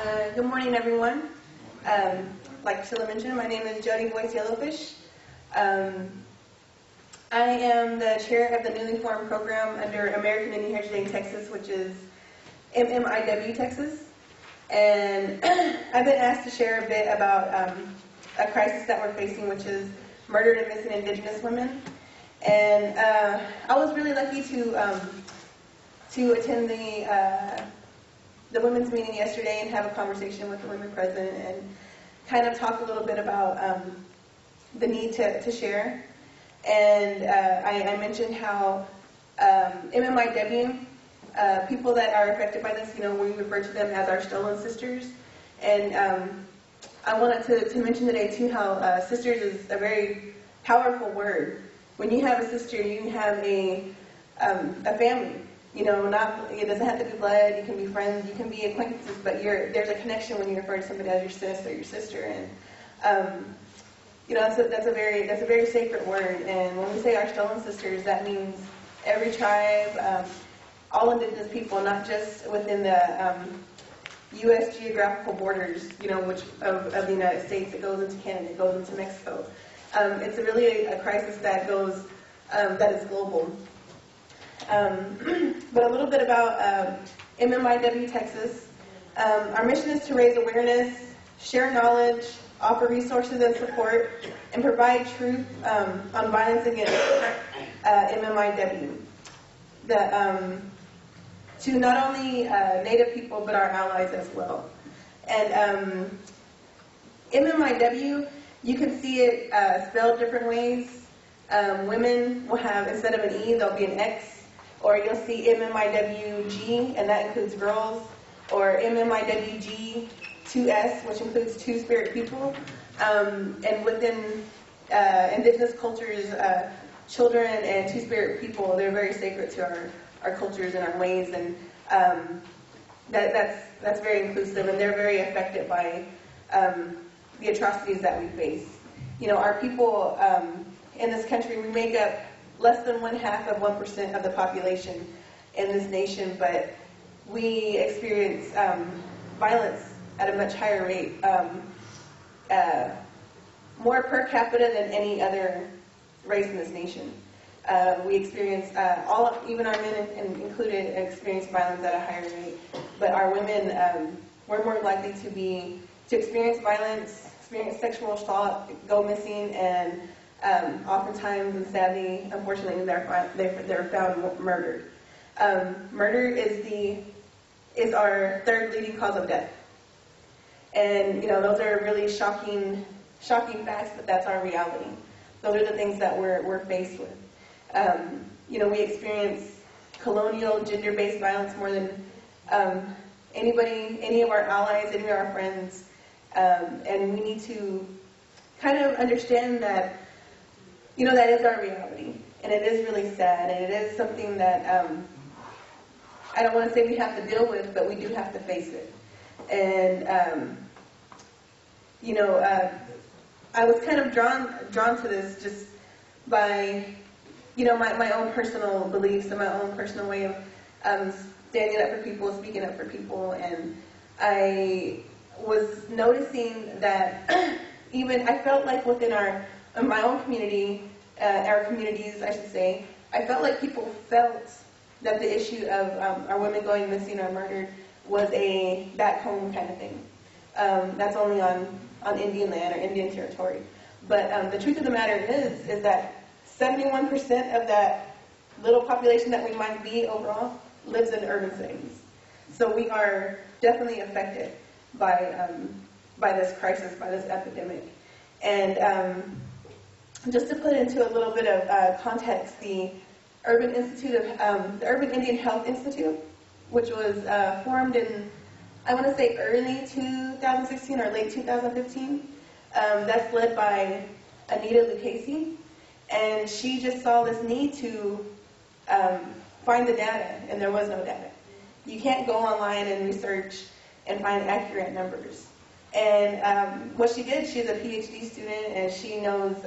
Good morning, everyone. Like Priscilla mentioned, my name is Jodi Voice-Yellowfish. I am the chair of the newly formed program under American Indian Heritage Day in Texas, which is MMIW Texas. And I've been asked to share a bit about a crisis that we're facing, which is murdered and missing Indigenous women. And I was really lucky to attend the women's meeting yesterday and have a conversation with the women present and kind of talk a little bit about the need to share. And I mentioned how MMIW, people that are affected by this, we refer to them as our stolen sisters. And I wanted to mention today too how sisters is a very powerful word. When you have a sister, you have a family. It doesn't have to be blood. You can be friends. You can be acquaintances. But there's a connection when you refer to somebody as your sis or your sister. And that's a very sacred word. And when we say our stolen sisters, that means every tribe, all Indigenous people, not just within the U.S. geographical borders, which of the United States. It goes into Canada. It goes into Mexico. It's really a crisis that goes that is global. But a little bit about MMIW Texas. Our mission is to raise awareness, share knowledge, offer resources and support, and provide truth on violence against MMIW. To not only Native people, but our allies as well. And MMIW, you can see it spelled different ways. Women will have, instead of an E, there'll be an X. Or you'll see MMIWG, and that includes girls. Or MMIWG 2S, which includes two-spirit people. And within Indigenous cultures, children and two-spirit people, they're very sacred to our cultures and our ways. And that's very inclusive, and they're very affected by the atrocities that we face. Our people in this country, we make up less than 0.5% of the population in this nation, but we experience violence at a much higher rate, more per capita than any other race in this nation. We experience, even our men included, experience violence at a higher rate, but our women, we're more likely to experience violence, experience sexual assault, go missing, and oftentimes, and sadly, unfortunately, they're found murdered. Murder is our third leading cause of death, and those are really shocking facts, but that's our reality. Those are the things that we're faced with. We experience colonial, gender-based violence more than any of our allies, any of our friends, and we need to kind of understand that. That is our reality, and it is really sad, and it is something that I don't want to say we have to deal with, but we do have to face it. And I was kind of drawn to this just by my own personal beliefs and my own personal way of standing up for people, speaking up for people, and I was noticing that even I felt like within my own community, our communities, I should say, I felt like people felt that the issue of our women going missing or murdered was a back home kind of thing. That's only on Indian land or Indian territory. But the truth of the matter is that 71% of that little population that we might be overall lives in urban settings. So we are definitely affected by this crisis, by this epidemic. And just to put into a little bit of context, the Urban Indian Health Institute, which was formed in, I want to say, early 2016 or late 2015. That's led by Anita Lucchese, and she just saw this need to find the data, and there was no data. You can't go online and research and find accurate numbers. And what she did, she's a PhD student, and she knows,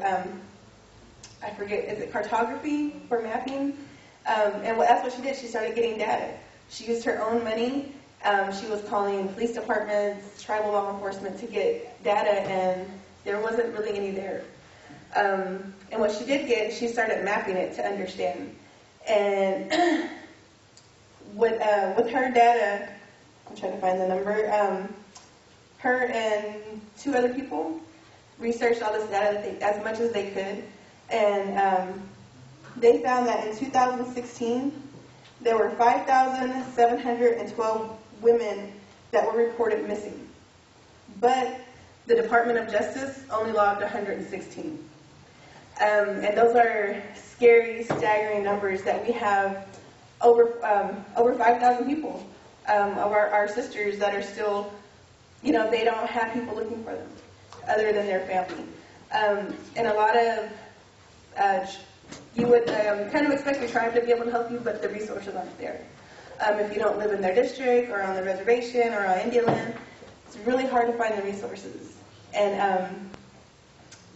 I forget, is it cartography for mapping? And that's what she did. She started getting data. She used her own money She was calling police departments, tribal law enforcement to get data, and there wasn't really any there. And what she did get, she started mapping it to understand. And with her data, I'm trying to find the number, her and 2 other people researched all this data as much as they could, and they found that in 2016, there were 5,712 women that were reported missing, but the Department of Justice only logged 116. And those are scary, staggering numbers that we have over 5,000 people of our sisters that are still, they don't have people looking for them other than their family. And a lot of, you would kind of expect your tribe to be able to help you, but the resources aren't there. If you don't live in their district or on the reservation or on Indian land, it's really hard to find the resources. And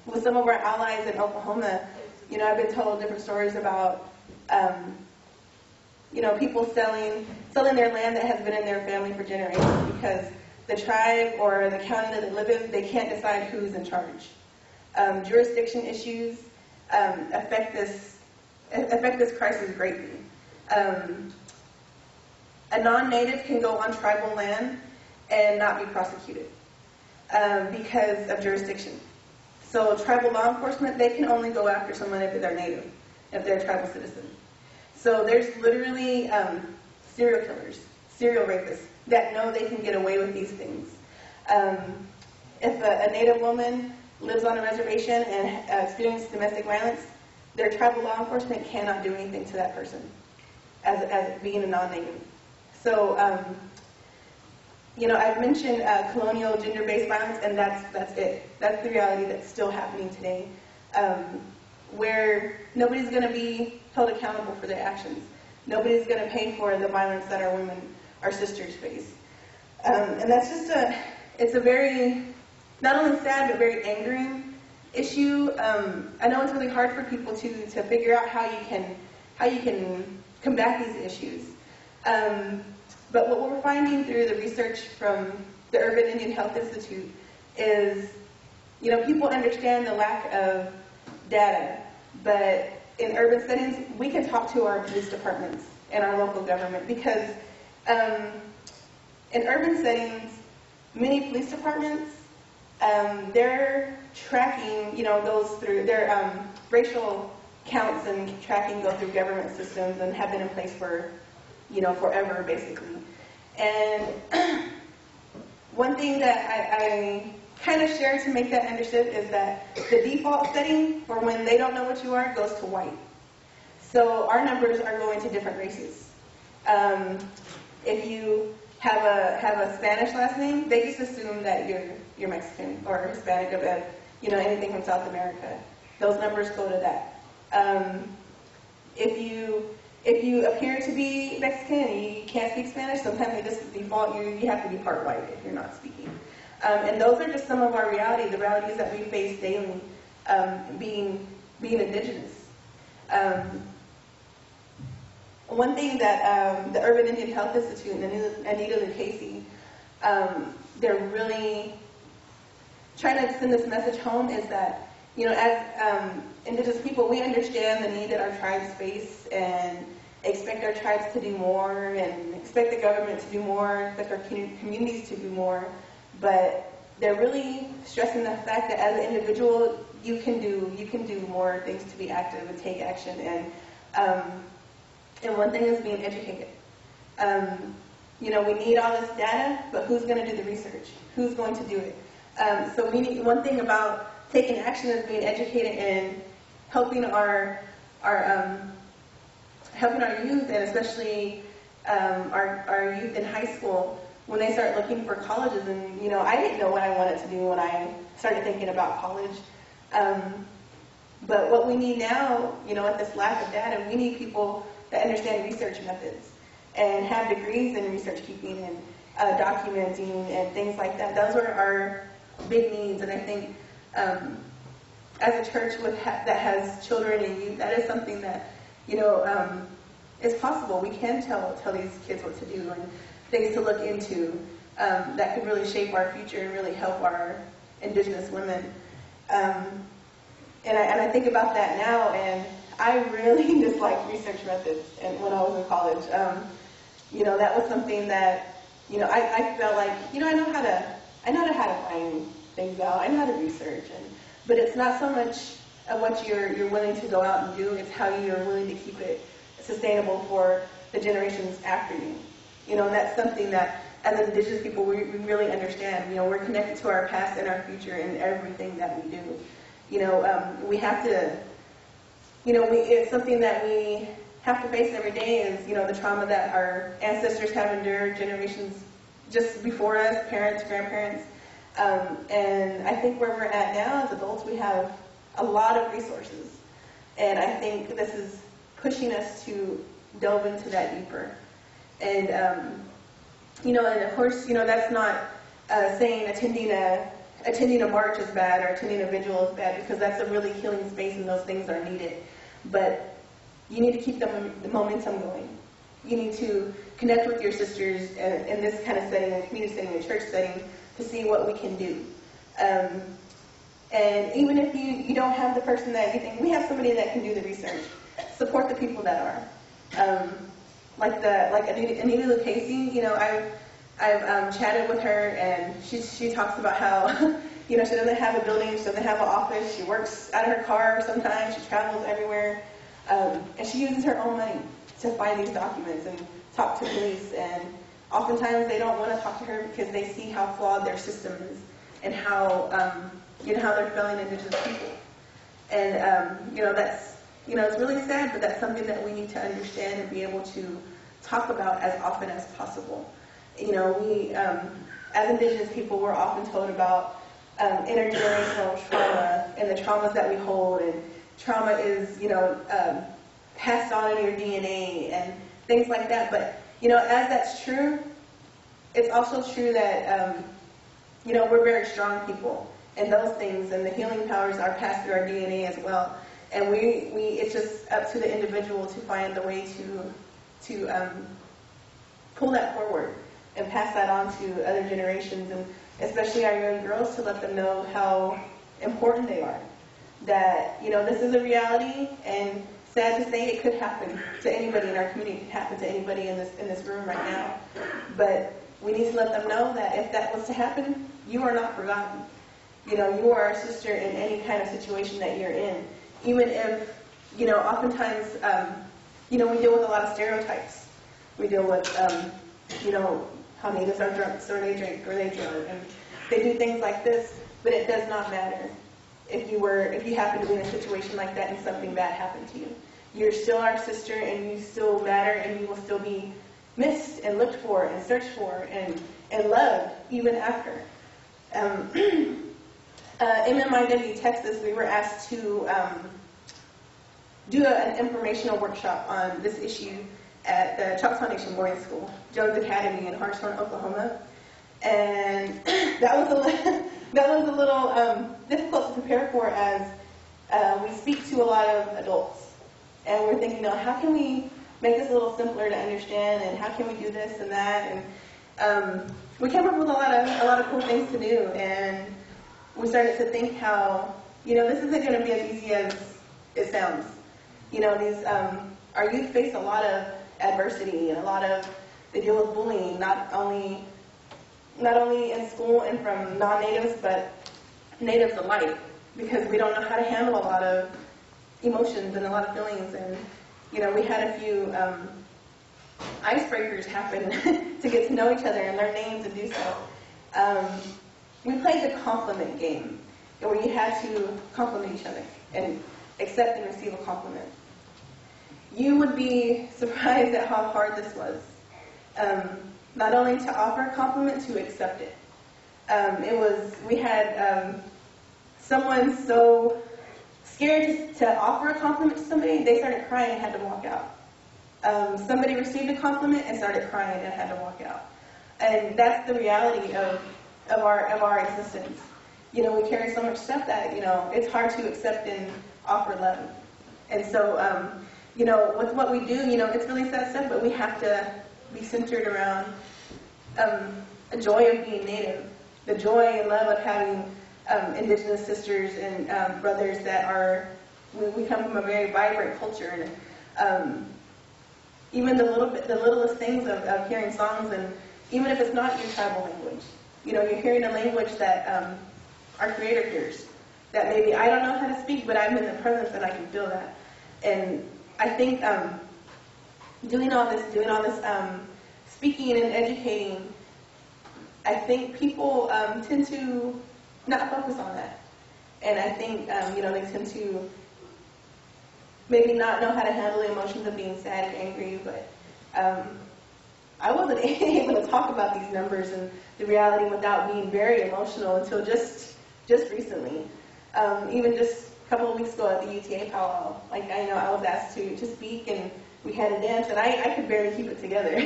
with some of our allies in Oklahoma, I've been told different stories about, people selling their land that has been in their family for generations because the tribe or the county that they live in, they can't decide who's in charge. Jurisdiction issues affect this crisis greatly. A non-native can go on tribal land and not be prosecuted because of jurisdiction. So tribal law enforcement, they can only go after someone if they're native, if they're a tribal citizen. So there's literally serial killers, serial rapists that know they can get away with these things. If a native woman lives on a reservation and experiences domestic violence, their tribal law enforcement cannot do anything to that person as being a non-native. So, I've mentioned colonial gender-based violence, and that's it. That's the reality that's still happening today, where nobody's going to be held accountable for their actions. Nobody's going to pay for the violence that our sisters face. And that's just it's a very, not only sad, but very angering issue. I know it's really hard for people to figure out how you can combat these issues. But what we're finding through the research from the Urban Indian Health Institute is, people understand the lack of data, but in urban settings, we can talk to our police departments and our local government because in urban settings, many police departments, their tracking, goes through, their racial counts and tracking go through government systems and have been in place for, forever, basically. And one thing that I kind of share to make that understood is that the default setting for when they don't know what you are goes to white. So our numbers are going to different races. If you have a Spanish last name, they just assume that you're Mexican or Hispanic or anything from South America. Those numbers go to that. If you appear to be Mexican and you can't speak Spanish, sometimes they just default you have to be part white if you're not speaking. And those are just some of our realities, the realities that we face daily, being indigenous. One thing that the Urban Indian Health Institute and Anita Lucchese, they're really trying to send this message home is that, as indigenous people, we understand the need that our tribes face and expect our tribes to do more and expect the government to do more, expect our communities to do more, but they're really stressing the fact that as an individual, you can do more things to be active and take action, and one thing is being educated. We need all this data, but who's going to do the research? Who's going to do it? So we need, one thing about taking action is being educated and helping our youth, and especially our youth in high school, when they start looking for colleges. And I didn't know what I wanted to do when I started thinking about college. But what we need now, with this lack of data, we need people that understand research methods and have degrees in research keeping and documenting and things like that. Those are our big needs, and I think as a church that has children and youth, that is something that is possible. We can tell these kids what to do, and things to look into that could really shape our future and really help our Indigenous women. And I think about that now, and I really dislike research methods. And when I was in college, that was something that, I felt like, I know how to find things out. I know how to research, but it's not so much of what you're willing to go out and do. It's how you're willing to keep it sustainable for the generations after you. And that's something that, as Indigenous people, we really understand. We're connected to our past and our future in everything that we do. We have to, it's something that we have to face every day is, the trauma that our ancestors have endured, generations just before us, parents, grandparents. And I think where we're at now as adults, we have a lot of resources. And I think this is pushing us to delve into that deeper. And, and of course, that's not saying attending a march is bad or attending a vigil is bad, because that's a really healing space and those things are needed. But you need to keep the momentum going. You need to connect with your sisters in this kind of setting, a community setting, a church setting, to see what we can do. And even if you don't have the person that you think, we have somebody that can do the research. Support the people that are. Like Anita Lucchese, I've chatted with her, and she talks about how, she doesn't have a building, she doesn't have an office, she works out of her car sometimes, she travels everywhere, and she uses her own money to find these documents and talk to police, and oftentimes they don't want to talk to her because they see how flawed their system is and how, how they're failing Indigenous people. And, that's, it's really sad, but that's something that we need to understand and be able to talk about as often as possible. We, as Indigenous people, we're often told about intergenerational trauma and the traumas that we hold, and trauma is, passed on in your DNA and things like that. But, as that's true, it's also true that, we're very strong people, and those things and the healing powers are passed through our DNA as well. And it's just up to the individual to find the way to pull that forward and pass that on to other generations, and especially our young girls, to let them know how important they are. That, this is a reality, and sad to say, it could happen to anybody in our community. It could happen to anybody in this room right now. But we need to let them know that if that was to happen, you are not forgotten. You are a sister in any kind of situation that you're in. Even if, oftentimes, we deal with a lot of stereotypes. We deal with, how natives are drunk, so they drink, or they drug, and they do things like this. But it does not matter if you happen to be in a situation like that and something bad happened to you. You're still our sister, and you still matter, and you will still be missed and looked for and searched for and loved even after. In MIW, Texas, we were asked to do an informational workshop on this issue at the Choctaw Nation Boarding School, Jones Academy in Hartshorn, Oklahoma. And that was a little difficult to prepare for, as we speak to a lot of adults. And we're thinking, how can we make this a little simpler to understand, and how can we do this and that? And we came up with a lot of cool things to do, and we started to think how, this isn't going to be as easy as it sounds. Our youth face a lot of adversity, and they deal with bullying, not only in school and from non-natives, but natives alike, because we don't know how to handle a lot of emotions and a lot of feelings. And, we had a few icebreakers happen to get to know each other and learn names and do so. We played the compliment game, where you had to compliment each other and accept and receive a compliment. You would be surprised at how hard this was. Not only to offer a compliment, to accept it. We had someone so scared to offer a compliment to somebody, they started crying and had to walk out. Somebody received a compliment and started crying and had to walk out. And that's the reality of our existence. We carry so much stuff that, it's hard to accept and offer love. And so, with what we do, it's really sad stuff, but we have to be centered around a joy of being Native, the joy and love of having Indigenous sisters and brothers that are, we come from a very vibrant culture, and even the littlest things of hearing songs, and even if it's not your tribal language, you're hearing a language that our Creator hears, that maybe I don't know how to speak, but I'm in the presence and I can feel that. And I think doing all this, speaking and educating, I think people tend to not focus on that. And I think, they tend to maybe not know how to handle the emotions of being sad and angry, but I wasn't able to talk about these numbers and the reality without being very emotional until just recently. Even just a couple of weeks ago at the UTA powwow, I was asked to speak, and we had a dance, and I could barely keep it together.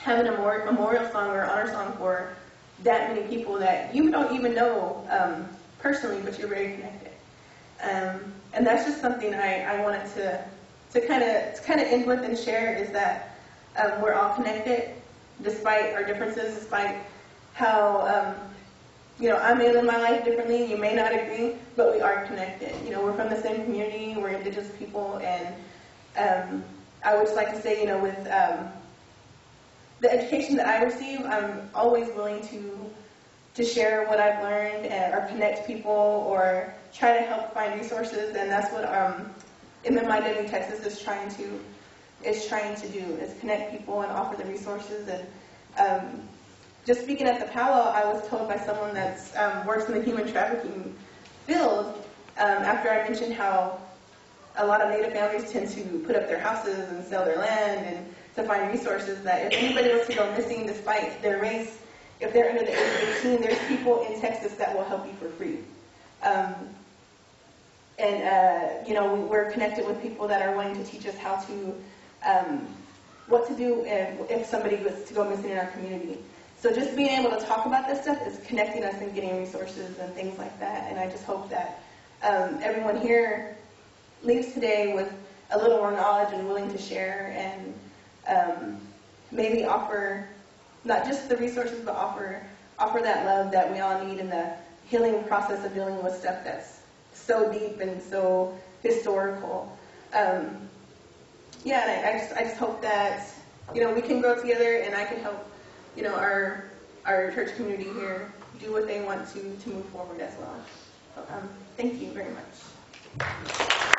having a memorial song or honor song for that many people that you don't even know personally, but you're very connected. And that's just something I wanted to kind of end with and share, is that we're all connected despite our differences, despite how I may live my life differently, and you may not agree, but we are connected. We're from the same community, we're Indigenous people, and I would just like to say, with the education that I receive, I'm always willing to share what I've learned, or connect people, or try to help find resources, and that's what MMIW Texas is trying to do, is connect people and offer the resources. And just speaking at the powwow, I was told by someone that works in the human trafficking field, after I mentioned how a lot of Native families tend to put up their houses and sell their land and to find resources, that if anybody was to go missing despite their race, if they're under the age of 18, there's people in Texas that will help you for free. We're connected with people that are willing to teach us how to, what to do if somebody was to go missing in our community. So just being able to talk about this stuff is connecting us and getting resources and things like that. And I just hope that everyone here leaves today with a little more knowledge and willing to share, and maybe offer not just the resources, but offer that love that we all need in the healing process of dealing with stuff that's so deep and so historical. And I just hope that we can grow together, and I can help our church community here do what they want to move forward as well. So, thank you very much.